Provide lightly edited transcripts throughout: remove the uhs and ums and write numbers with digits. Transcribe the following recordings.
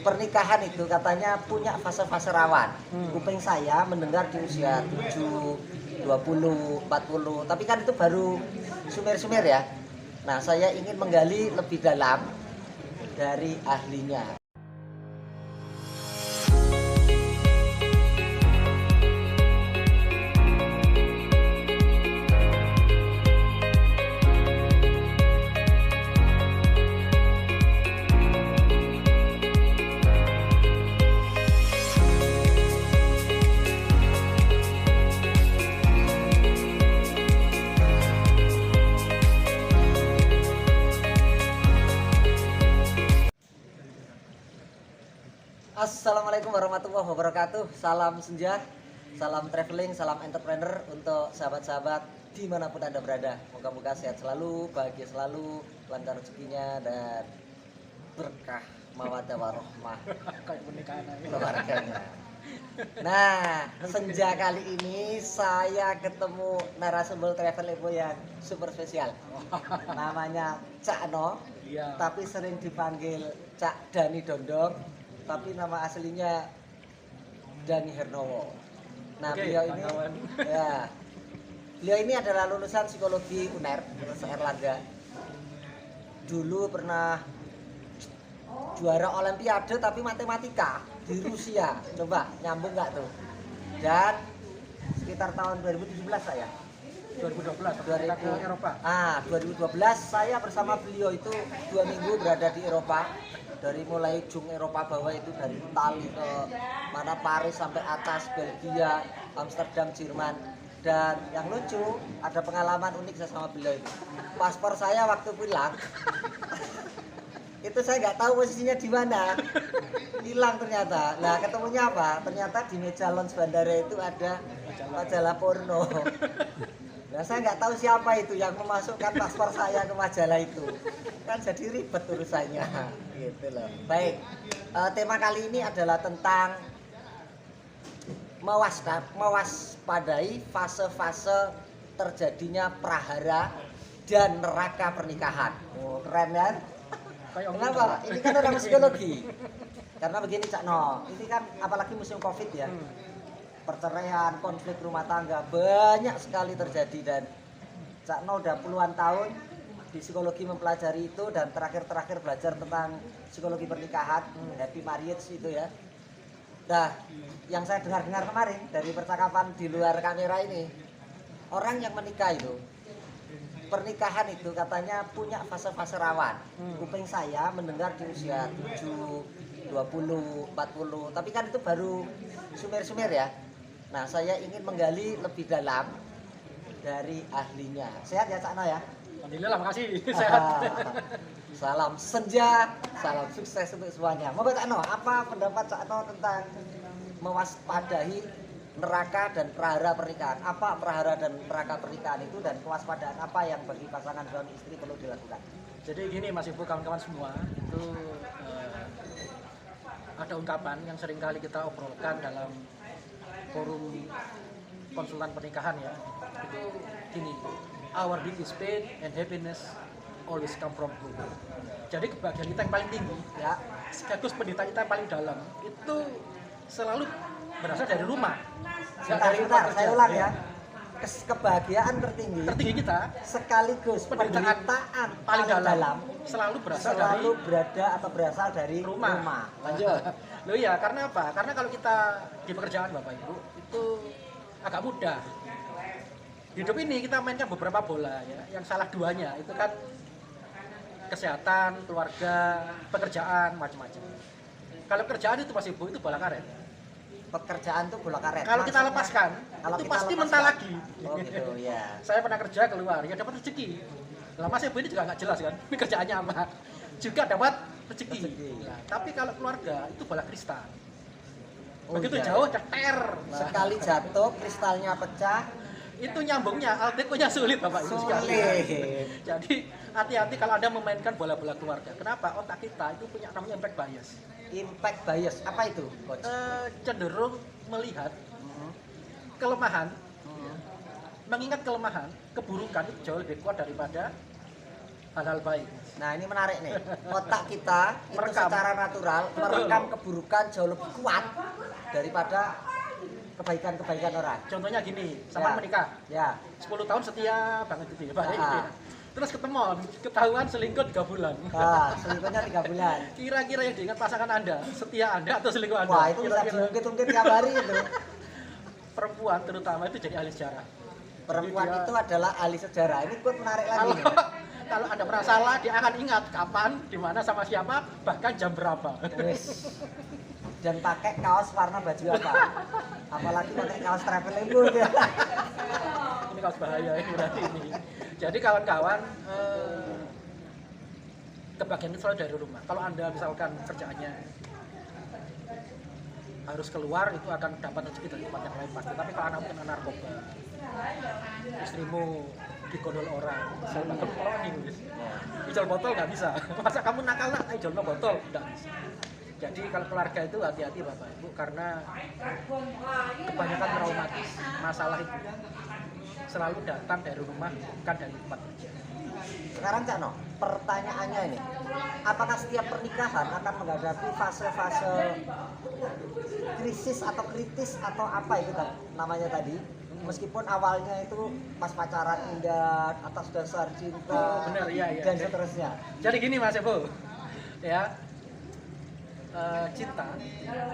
pernikahan itu katanya punya fase-fase rawan. Kuping saya mendengar di usia 7, 20, 40, tapi kan itu baru sumir-sumir ya. Nah, saya ingin menggali lebih dalam dari ahlinya. Assalamualaikum warahmatullahi wabarakatuh. Salam senja, salam traveling, salam entrepreneur untuk sahabat-sahabat dimanapun Anda berada. Moga-moga sehat selalu, bahagia selalu, lancar rezekinya dan berkah mawaddah warahmah kayak pernikahan keluarganya. Nah, senja kali ini saya ketemu narasumber travel Evo yang super spesial. Namanya Cak No, Iya. tapi sering dipanggil Cak Dani Dondong. Tapi nama aslinya Dani Hernowo. Nah, Oke, beliau ini kawan. ya. Beliau ini adalah lulusan psikologi UNER, Universitas Erlangga. Dulu pernah juara olimpiade tapi matematika di Rusia. Coba nyambung nggak tuh? Dan sekitar tahun 2017 saya 2012 kita ke Eropa. 2012 saya bersama beliau itu 2 minggu berada di Eropa. Dari mulai ujung Eropa bawah itu dari Itali ke mana Paris sampai atas Belgia, Amsterdam, Jerman. Dan yang lucu ada pengalaman unik saya sama beliau itu. Paspor saya waktu pulang itu saya nggak tahu posisinya di mana, hilang ternyata. Nah, ketemunya apa? Ternyata di meja lounge bandara itu ada majalah porno. Nah, saya nggak tahu siapa itu yang memasukkan paspor saya ke majalah itu. Kan jadi ribet urusannya. Gitu loh. Baik, tema kali ini adalah tentang mewaspadai fase-fase terjadinya prahara dan neraka pernikahan. Oh, keren kan? Kenapa? Ini kan orang psikologi. Karena begini Cak No, ini kan apalagi musim Covid ya. Perceraian, konflik rumah tangga banyak sekali terjadi dan Cak No udah puluhan tahun di psikologi mempelajari itu dan terakhir belajar tentang psikologi pernikahan, happy marriage itu ya. Nah, yang saya dengar kemarin dari percakapan di luar kamera ini, orang yang menikah itu, pernikahan itu katanya punya fase-fase rawan. Kuping saya mendengar di usia 7, 20, 40, tapi kan itu baru sumir-sumir ya. Nah, saya ingin menggali lebih dalam dari ahlinya. Sehat ya Cak No ya? Alhamdulillah, makasih. Sehat. Salam senja, salam sukses untuk semuanya. Moga Cak No, apa pendapat Cak No tentang mewaspadai neraka dan prahara pernikahan? Apa prahara dan neraka pernikahan itu dan kewaspadaan apa yang bagi pasangan suami istri perlu dilakukan? Jadi gini Mas Ibu, kawan-kawan semua, itu ada ungkapan yang sering kali kita obrolkan dalam forum konsultan pernikahan ya. Itu gini, our deepest pain and happiness always come from home. Jadi kebahagiaan kita yang paling tinggi ya, sekaligus penderitaan kita yang paling dalam itu selalu berasal dari rumah. Sebentar, saya ulang ya. Kebahagiaan tertinggi kita sekaligus penderitaan paling dalam selalu berasal berasal dari rumah. Lanjut. Loh iya, karena apa? Karena kalau kita di pekerjaan Bapak Ibu itu agak mudah. Hidup ini kita mainkan beberapa bola ya, yang salah duanya itu kan kesehatan, keluarga, pekerjaan, macam-macam. Kalau kerjaan itu Mas Ibu itu bola karet. Pekerjaan itu bola karet. Kalau kita lepaskan, itu pasti mental lagi. Oh gitu ya. Saya pernah kerja keluar, ya dapat rezeki. Lah Mas Ibu ini juga nggak jelas kan, ini kerjaannya apa. Juga dapat rezeki. Nah, tapi kalau keluarga itu bola kristal. Begitu iya. jauh ceter. Sekali jatuh kristalnya pecah. Itu nyambungnya, aldekonya sulit Bapak Ibu sekalian. Sulit. Jadi hati-hati kalau Anda memainkan bola-bola keluarga. Kenapa? Otak kita itu punya namanya impact bias. Impact bias, apa itu, Coach? Cenderung melihat kelemahan, mengingat kelemahan, keburukan itu jauh lebih kuat daripada hal-hal baik. Nah ini menarik nih, otak kita itu Merekam. secara natural merekam keburukan jauh lebih kuat daripada kebaikan-kebaikan orang. Contohnya gini, sama Ya. menikah, Ya, 10 tahun setia banget gitu ya, baik Ah. gitu ya. Terus ketemu, ketahuan selingkuh 3 bulan. nah, selingkuhnya 3 bulan. Kira-kira yang diingat pasangan Anda, setia Anda atau selingkuh Anda? Wah itu bisa Kira-kira diungkit-ungkit tiap hari itu. perempuan terutama itu jadi ahli sejarah. Perempuan Jadi dia- itu adalah ahli sejarah. Ini quote menarik lagi Kalau nih. kalau Anda pernah salah, dia akan ingat kapan, di mana, sama siapa, bahkan jam berapa. Wis. Dan pakai kaos warna baju apa? Apalagi pakai kaos traveling itu dia. Ini kaos bahaya ini berarti ini. Jadi kawan-kawan, kebahagiaan itu selalu dari rumah. Kalau Anda misalkan kerjaannya harus keluar, itu akan dapat rezeki dari tempat yang lain pasti. Tapi kalau Anda mungkin narkoba, istrimu digondol orang, saya bakal orang ini, jual botol nggak bisa. Masa kamu nakal nak jual botol nggak bisa. Jadi kalau keluarga itu hati-hati Bapak Ibu, karena kebanyakan traumatis masalah itu selalu datang dari rumah, bukan dari tempat kerja. Sekarang Cak No, pertanyaannya ini, apakah setiap pernikahan akan menghadapi fase-fase krisis atau kritis atau apa itu namanya tadi? Meskipun awalnya itu pas pacaran indah, atas dasar cinta, Oh, benar, iya, iya. dan seterusnya. Jadi gini Mas Ebo, ya, cinta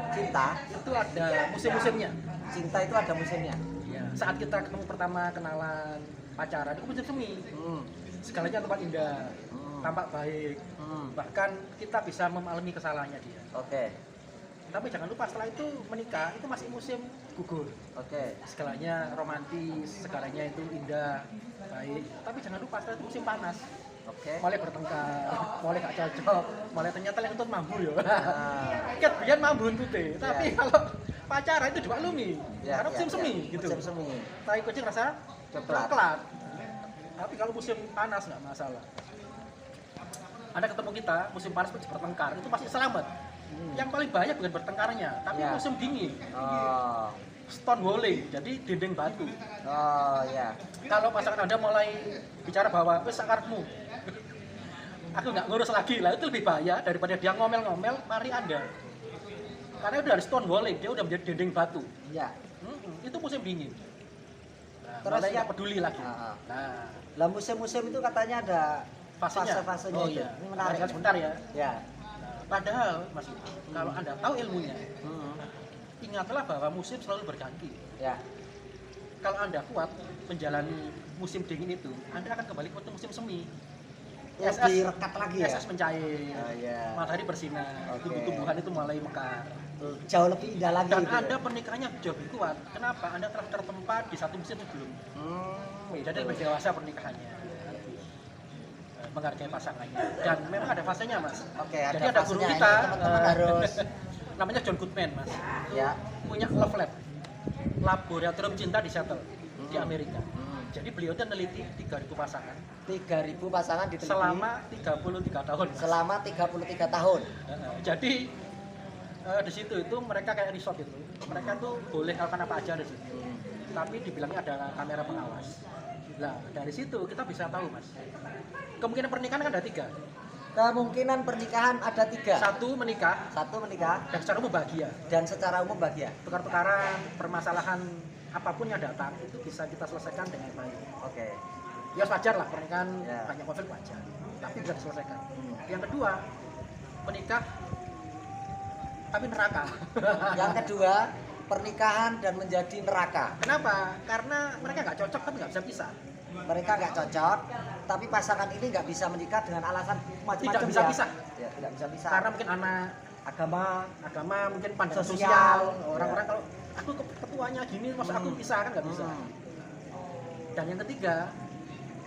Cinta, itu ada musim-musimnya. cinta itu ada musimnya. Ya, saat kita ketemu pertama, kenalan, pacaran, itu musim semi. Segalanya tampak indah, tampak baik. Bahkan kita bisa memahami kesalahannya dia. Oke, Tapi jangan lupa setelah itu menikah, itu masih musim gugur. oke. Segalanya romantis, segalanya itu indah, baik. Tapi jangan lupa setelah itu musim panas. Oke. Mulai bertengkar, mulai gak cocok, mulai ternyata yang itu mambu ya. Nah, Ket biar mambu putih, tapi Ya. kalau pacaran itu dimaklumi. ya, Karena musim ya, semi ya. gitu. Musim semi. Tai kucing rasa Coklat. coklat. Tapi kalau musim panas nggak masalah. Anda ketemu kita musim panas pun bertengkar, itu pasti selamat. Yang paling banyak bukan bertengkarnya, tapi Ya. musim dingin, Oh, stone walling, jadi dinding batu. oh ya. Kalau pasangan Anda mulai bicara bahwa wes sakarmu, aku nggak ngurus lagi lah, itu lebih bahaya daripada dia ngomel-ngomel, mari Anda. Karena udah ada stone walling, dia udah menjadi dinding batu. Ya. Itu musim dingin. Nah, Terus mulai ya- nggak peduli lagi. Ah, ah. Nah, Lah musim-musim itu katanya ada fasenya. fase-fasenya Oh itu. iya. Ini menarik. Kan sebentar ya. Ya. Nah, padahal Mas, kalau Anda tahu ilmunya, ingatlah bahwa musim selalu berganti. Ya. Kalau Anda kuat menjalani musim dingin itu, Anda akan kembali ke musim semi. Lebih rekat lagi ya. SS mencair, Oh iya. matahari bersinar, Oke. tumbuh-tumbuhan itu mulai mekar. Jauh lebih indah lagi Dan gitu ya. Anda pernikahannya jauh lebih kuat. Kenapa? Anda telah tertempa di satu musim sebelum. Jadi lebih dewasa pernikahannya. Menghargai pasangannya. Dan memang ada fasenya, Mas. Oke, ada Jadi ada guru fasenya. kita, Ini teman-teman harus namanya John Goodman, Mas. ya. Punya Love Lab, laboratorium cinta di Seattle, di Amerika. Jadi beliau itu meneliti 3.000 pasangan 3.000 pasangan diteliti selama 33 tahun. Mas. selama 33 tahun. Jadi di situ itu mereka kayak resort itu. Mereka tuh boleh lakukan apa aja di situ. Tapi dibilangnya ada kamera pengawas. Nah, dari situ kita bisa tahu, Mas. Kemungkinan pernikahan kan ada 3. Kemungkinan pernikahan ada 3. 1 menikah 1 menikah dan secara umum bahagia. dan secara umum bahagia. Tukar-tukaran permasalahan apapun yang datang itu bisa kita selesaikan dengan baik. Oke. Ya wajar lah pernikahan Ya. banyak konflik wajar, tapi bisa diselesaikan. Yang kedua, menikah tapi neraka. Yang kedua, pernikahan dan menjadi neraka. Kenapa? Karena mereka nggak cocok tapi nggak bisa pisah. Mereka nggak cocok, tapi pasangan ini nggak bisa menikah dengan alasan macam-macam Tidak bisa ya. pisah. Ya, tidak bisa pisah. Karena mungkin anak, agama, mungkin pandangan Sosial. sosial. Orang-orang Ya. kalau aku ketuanya gini, masa aku pisah kan nggak bisa. Dan yang ketiga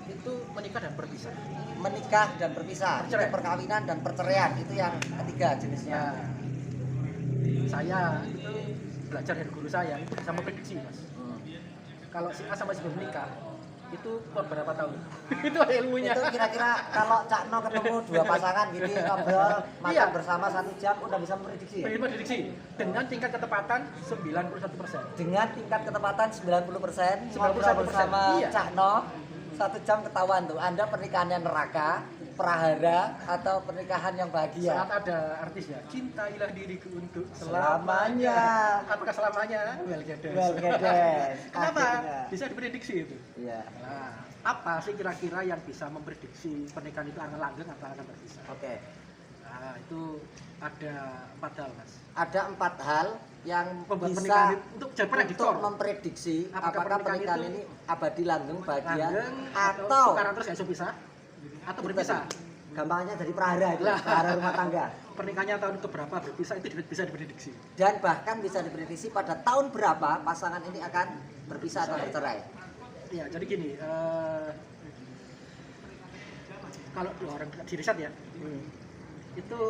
itu menikah dan berpisah. Menikah dan berpisah. Itu Perceraian. perkawinan dan perceraian itu yang ketiga Ya, jenisnya. saya itu belajar dari guru saya itu bisa memprediksi, Mas. Kalau si A sama si B menikah itu beberapa tahun. Itu ada ilmunya. Itu kira-kira kalau Cak No ketemu 2 pasangan gitu ngobrol makan Iya. bersama 1 jam udah bisa memprediksi ya? Bagaimana prediksi? Dengan tingkat ketepatan 91%. Dengan tingkat ketepatan 90%, 91%, ngobrol bersama iya. Cak No 1 jam ketahuan tuh Anda pernikahannya neraka prahara atau pernikahan yang bahagia? Saat ada artis ya, cintailah diriku untuk Selamanya. Apakah selamanya? Well, Gedes. Well, Gedes. Kenapa? Akhirnya. Bisa diprediksi itu. Iya. Nah, apa sih kira-kira yang bisa memprediksi pernikahan itu akan langgeng atau akan berpisah? Oke. Nah, itu ada 4 hal, Mas. Ada 4 hal yang Pembuat bisa pernikahan itu untuk jadi prediktor. untuk memprediksi apakah pernikahan ini abadi langgeng, bahagia, Langgeng atau tukaran terus ya iso pisah atau berpisah. gampangnya dari prahara itu, Lah. prahara rumah tangga. Pernikahannya tahun keberapa berpisah itu bisa diprediksi. Dan bahkan bisa diprediksi pada tahun berapa pasangan ini akan berpisah atau bercerai. Ya, jadi gini, kalau dua orang di riset ya, itu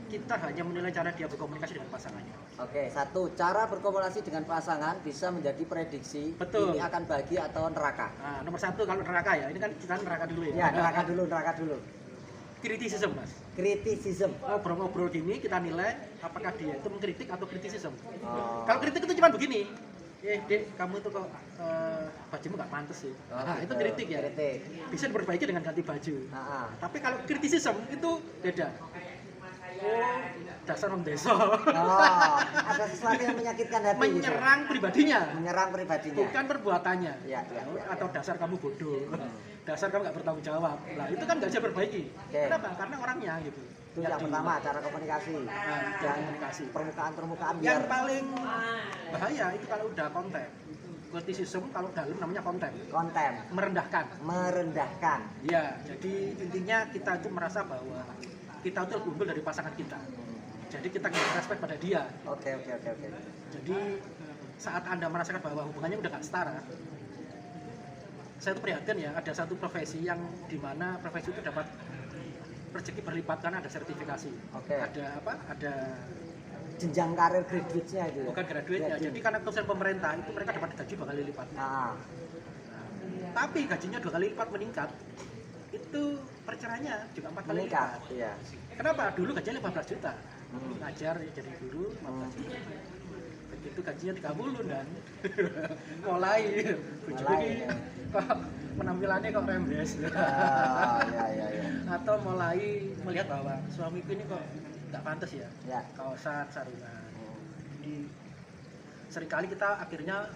kita hanya menilai cara dia berkomunikasi dengan pasangannya. Oke, 1, cara berkomunikasi dengan pasangan bisa menjadi prediksi Betul. ini akan bahagia atau neraka. Nah, nomor 1 kalau neraka ya, ini kan kita neraka dulu ya. Ya, neraka dulu. Kritisisme, Mas. Kritisism. Ngobrol-ngobrol gini kita nilai apakah dia itu mengkritik atau kritisisme. Oh. Kalau kritik itu cuma begini, Dek, kamu itu kok bajumu nggak pantas sih. Oh, Nah, gitu. itu kritik ya. Kritik. Bisa diperbaiki dengan ganti baju. Ah, ah. Tapi kalau kritisisme itu beda. Oh, dasar orang desa. Oh, ada sesuatu yang menyakitkan hati gitu. Menyerang pribadinya, Menyerang pribadinya. bukan perbuatannya. Ya. Atau dasar kamu bodoh. Dasar kamu nggak bertanggung jawab. Nah, itu kan nggak bisa perbaiki. Oke. Kenapa? Karena orangnya gitu. Itu yang pertama, cara komunikasi. Cara komunikasi. Permukaan biar Yang paling bahaya itu kalau udah konten. Kritisisme kalau dalam namanya konten. konten, Merendahkan. Ya, jadi intinya kita itu merasa bahwa kita itu lebih unggul dari pasangan kita. Jadi kita nggak respect pada dia. Oke. Jadi saat Anda merasakan bahwa hubungannya udah nggak setara, saya tuh prihatin ya, ada satu profesi yang dimana profesi itu dapat rezeki berlipat karena ada sertifikasi. Oke. Ada apa? Ada Jenjang karir graduate-nya itu. Ya? bukan graduate-nya. Jadi karena keputusan pemerintah itu mereka dapat gaji 2 kali lipat. Ah, Tapi gajinya 2 kali lipat meningkat, itu perceraiannya juga 4 kali meningkat. lipat. Iya. Kenapa? Dulu gajinya 15 juta. Hmm. Ngajar jadi guru 15 juta. Begitu gajinya 30 dan mulai Mulai, ya. kok penampilannya kok rembes. Ya. Atau mulai melihat bahwa suamiku ini kok nggak pantas ya. Ya. Kaosan, sarungan. Jadi seringkali kita akhirnya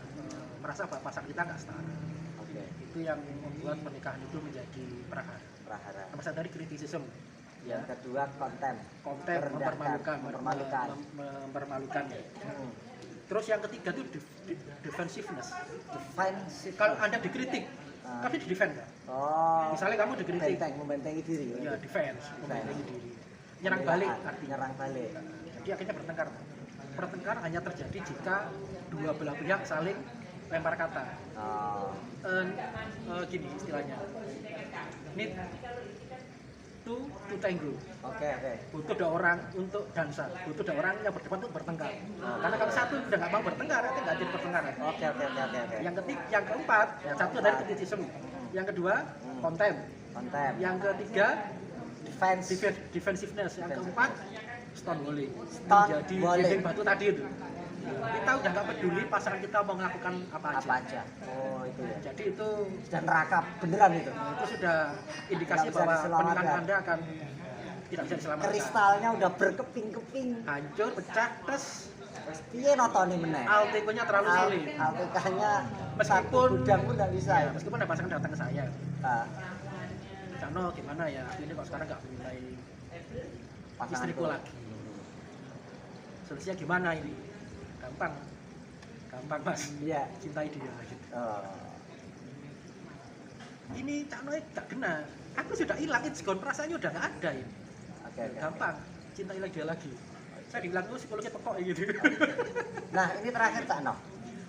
merasa bahwa pasangan kita nggak setara. Oke. Itu yang membuat pernikahan itu menjadi prahara. Prahara. Nomor 1 tadi kritisisme. Yang kedua konten. Konten Merendahkan, mempermalukan. mempermalukan. Hmm. Terus yang ketiga itu defensiveness. Defensive. Kalau Anda dikritik, tapi di defend kan? Oh. Misalnya kamu dikritik, membentengi diri. ya defense, membentengi diri. Nyerang balik artinya. Nyerang balik. Jadi akhirnya bertengkar. Bertengkar hanya terjadi jika dua belah pihak saling lempar kata. Oh. Gini istilahnya. Need to tango. Oke. Butuh 2 orang untuk dansa, butuh 2 orang yang berdebat untuk bertengkar. Karena kalau satu udah nggak mau bertengkar, itu nggak jadi pertengkaran. Oke. Yang keempat, ya satu dari kritisisme. Yang kedua, konten. Konten. Yang ketiga, Defensiveness. defensiveness. Yang keempat, stonewalling. Stonewalling. Jadi dinding batu tadi itu. Kita udah nggak peduli pasangan kita mau melakukan apa aja. Oh, itu ya. Jadi itu Sudah neraka beneran itu. sudah indikasi Nggak bisa bahwa diselamatkan. pernikahan Anda akan tidak bisa diselamatkan. Kristalnya udah berkeping-keping. Hancur, pecah, tes. Terus piye notone meneh? Altikonya terlalu sulit. Altikanya Meskipun gudang pun nggak bisa. ya, meskipun ada pasangan datang ke saya, Nah, Cano gimana ya? Ini kok sekarang nggak mencintai pasangan istriku itu. lagi. Solusinya gimana ini? Gampang mas. Iya. Cintai dia gitu. Oh. Ini Cano nggak kena. Aku sudah hilang, it's gone. Perasaannya udah nggak ada ini. Oke. Gampang. Cintai lagi dia lagi. Saya dibilang tuh psikologi pekok gitu. Nah, ini terakhir Cak Noh.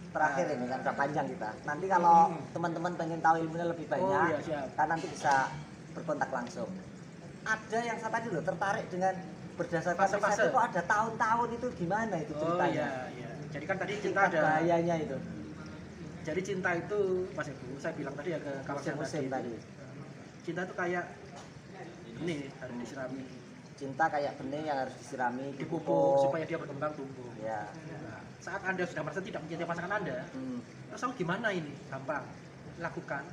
Terakhir ini kan udah panjang kita. Nanti kalau teman-teman pengen tahu ilmunya lebih banyak, Oh, iya, siap. kan nanti bisa berkontak langsung. Ada yang saya tadi loh tertarik dengan berdasarkan Fase-fase. riset itu ada tahun-tahun itu gimana itu Oh ceritanya? iya. Jadi kan tadi cinta Tingkat ada. bahayanya itu. Jadi cinta itu, Mas Ibu, saya bilang tadi ya ke kawan saya Musim tadi. Cinta itu kayak ini harus disirami, Cinta kayak benih yang harus disirami, dipupuk supaya dia berkembang tumbuh. Ya. Nah, saat Anda sudah merasa tidak mencintai pasangan Anda, terus kamu gimana ini? Gampang. Lakukan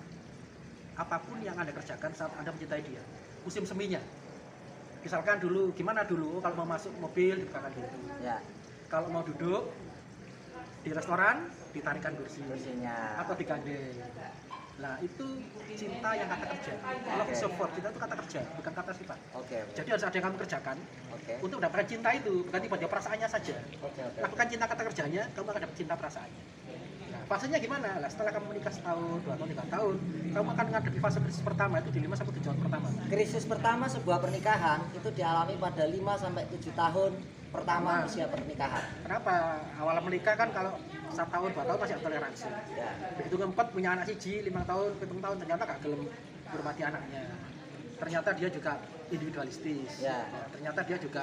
apapun yang Anda kerjakan saat Anda mencintai dia. musim seminya. Misalkan dulu gimana dulu kalau mau masuk mobil dibukakan pintu. Ya. Kalau mau duduk di restoran ditarikan Kursinya. atau digandeng. Nah itu cinta yang kata kerja. Love is support, cinta itu kata kerja, bukan kata sifat. Oke. Jadi harus ada yang kamu kerjakan Oke. untuk mendapatkan cinta itu, bukan tiba-tiba perasaannya saja. Oke. Lakukan cinta kata kerjanya, kamu akan dapat cinta perasaannya. Nah, fasenya gimana? Lah setelah kamu menikah setahun, 2 tahun, 3 tahun, kamu akan menghadapi fase krisis pertama itu di 5 sampai 7 tahun pertama. Krisis pertama sebuah pernikahan itu dialami pada 5 sampai 7 tahun pertama usia pernikahan. Kenapa? Awal menikah kan kalau 1 tahun, 2 tahun masih ada toleransi. Ya. Begitu keempat punya anak siji, 5 tahun, 7 tahun ternyata gak gelem hormati anaknya. Ternyata dia juga individualistis. Ya. Ternyata dia juga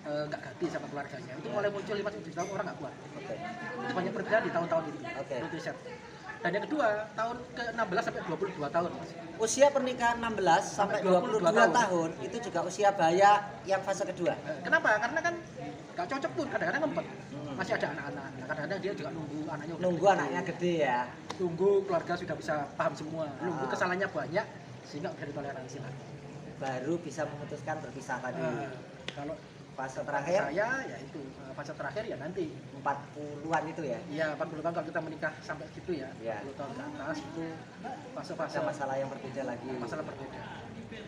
nggak ganti sama keluarganya. Itu mulai muncul 5-7 tahun orang nggak kuat. Oke. Itu banyak perbedaan di tahun-tahun itu. Oke. Menurut riset. Dan yang kedua, tahun ke-16 sampai 22 tahun. Mas. Usia pernikahan 16 sampai 22 tahun itu juga usia bahaya yang fase kedua. Kenapa? Karena kan nggak cocok pun, kadang-kadang ngempet. Masih ada anak-anak. Nah, kadang-kadang dia juga nunggu anaknya udah Nunggu gede. anaknya gede ya. Tunggu keluarga sudah bisa paham semua. Nunggu kesalahannya banyak sehingga bisa ditoleransi lagi. Baru bisa memutuskan berpisah tadi. Kalau Fase terakhir saya ya itu fase terakhir ya nanti 40-an itu ya. iya 40 tahun kalau kita menikah sampai gitu ya, Iya. 40 tahun ke atas itu fase-fase Ada masalah yang berbeda lagi. masalah berbeda.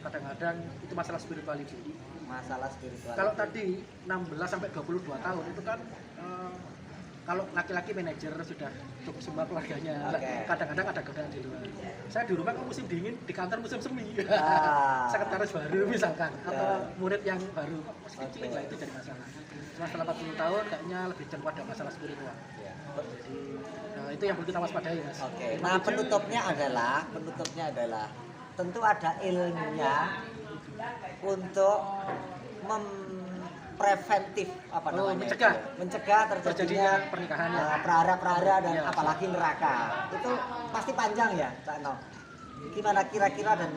Kadang-kadang itu masalah spirituality. Masalah spiritual. Kalau tadi 16 sampai 22 tahun itu kan kalau laki-laki manajer sudah cukup semua keluarganya. Oke. Kadang-kadang ada godaan di luar. Saya di rumah kan musim dingin, di kantor musim semi. Ah. Sekretaris baru misalkan atau Ya. murid yang baru masih kecil Oke. lah itu jadi masalah. Cuma setelah 40 tahun kayaknya lebih cenderung pada masalah spiritual. Ya. Jadi itu yang perlu kita waspadai, Mas. Oke. Nah, penutupnya adalah tentu ada ilmunya untuk preventif apa Oh, namanya? mencegah terjadinya terjadinya pernikahan ya. prahara-prahara dan Iya. apalagi neraka. Itu pasti panjang ya, Cak No. Gimana kira-kira dan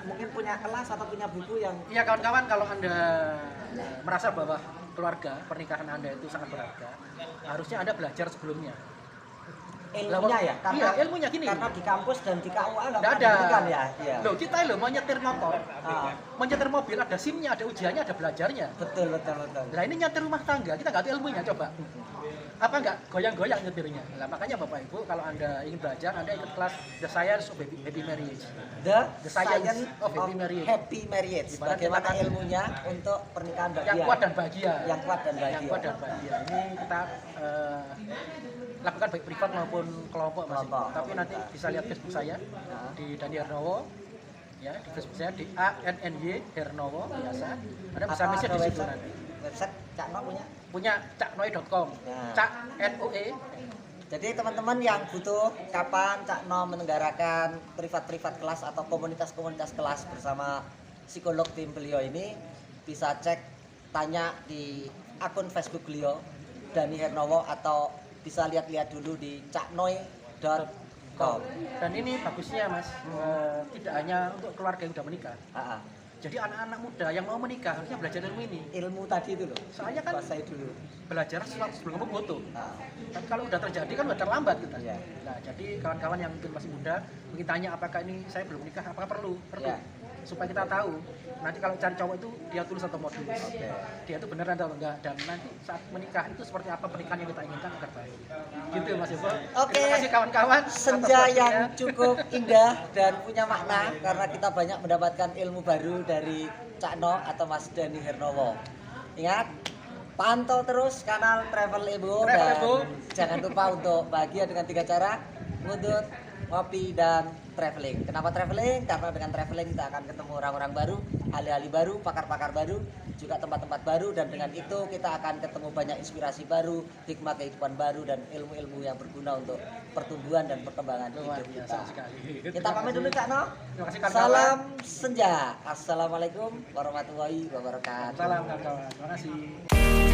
mungkin punya kelas atau punya buku yang Iya kawan-kawan, kalau Anda merasa bahwa keluarga pernikahan Anda itu sangat berharga, harusnya Anda belajar sebelumnya. ilmunya ya? Iya, ilmunya gini. Karena di kampus dan di KUA nggak Nggak pernah ada. diberikan ya. Iya. Loh, kita mau nyetir motor, Ah, mau nyetir mobil, ada SIM-nya, ada ujiannya, ada belajarnya. betul. Lah ini nyetir rumah tangga, kita nggak ada ilmunya, coba. Apa nggak goyang-goyang nyetirnya? Lah makanya Bapak Ibu, kalau Anda ingin belajar, Anda ikut kelas The Science of Happy Marriage. The The Science Science of Happy Marriage. Happy Marriage. Di mana Bagaimana kita- ilmunya untuk pernikahan bahagia? Yang kuat dan bahagia. Yang kuat dan bahagia. Yang kuat dan bahagia. Ini kita lakukan baik privat maupun kelompok, Mas. Kelompok. Tapi nanti bisa lihat Facebook saya Nah. di Dani Hernowo. Ya, di Facebook saya di ANNY Hernowo biasa. Anda bisa Apa message ada di situ website? nanti. Website Cak No punya. Punya caknoe.com. Nah. Cak NOE. Jadi teman-teman yang butuh kapan Cak No menyelenggarakan privat-privat kelas atau komunitas-komunitas kelas bersama psikolog tim beliau ini bisa cek tanya di akun Facebook beliau Dani Hernowo atau bisa lihat-lihat dulu di caknoe.com. Dan ini bagusnya, Mas, tidak hanya untuk keluarga yang sudah menikah. Ah, ah. Jadi anak-anak muda yang mau menikah harusnya belajar ilmu ini. Ilmu tadi itu loh. Soalnya kan kuasai dulu. belajar sebelum kamu foto. Ah, Tapi kalau udah terjadi kan udah terlambat kita. Iya. Nah, jadi kawan-kawan yang mungkin masih muda, mungkin tanya apakah ini saya belum menikah, apakah perlu? Perlu. Iya. Supaya kita tahu. Nanti kalau cari cowok itu dia tulis atau modus. Oke. Dia itu beneran atau enggak, dan nanti saat menikah itu seperti apa pernikahan yang kita inginkan agar baik. Gitu Mas Ivo. Oke. Terima kasih kawan-kawan. Senja atas yang waktunya. cukup indah dan punya makna karena kita banyak mendapatkan ilmu baru dari Cak No atau Mas Dani Hernowo. Ingat, pantau terus kanal Travel Ebo Travel dan Ebo. jangan lupa untuk bahagia dengan 3 cara: ngudut, ngopi, dan traveling. Kenapa traveling? Karena dengan traveling kita akan ketemu orang-orang baru, ahli-ahli baru, pakar-pakar baru, juga tempat-tempat baru, dan dengan itu kita akan ketemu banyak inspirasi baru, hikmah kehidupan baru, dan ilmu-ilmu yang berguna untuk pertumbuhan dan perkembangan Luar hidup biasa kita. sekali. Kita pamit dulu Cak No. Terima kasih kawan-kawan. Salam senja. Assalamualaikum warahmatullahi wabarakatuh. Salam kawan-kawan. Terima kasih.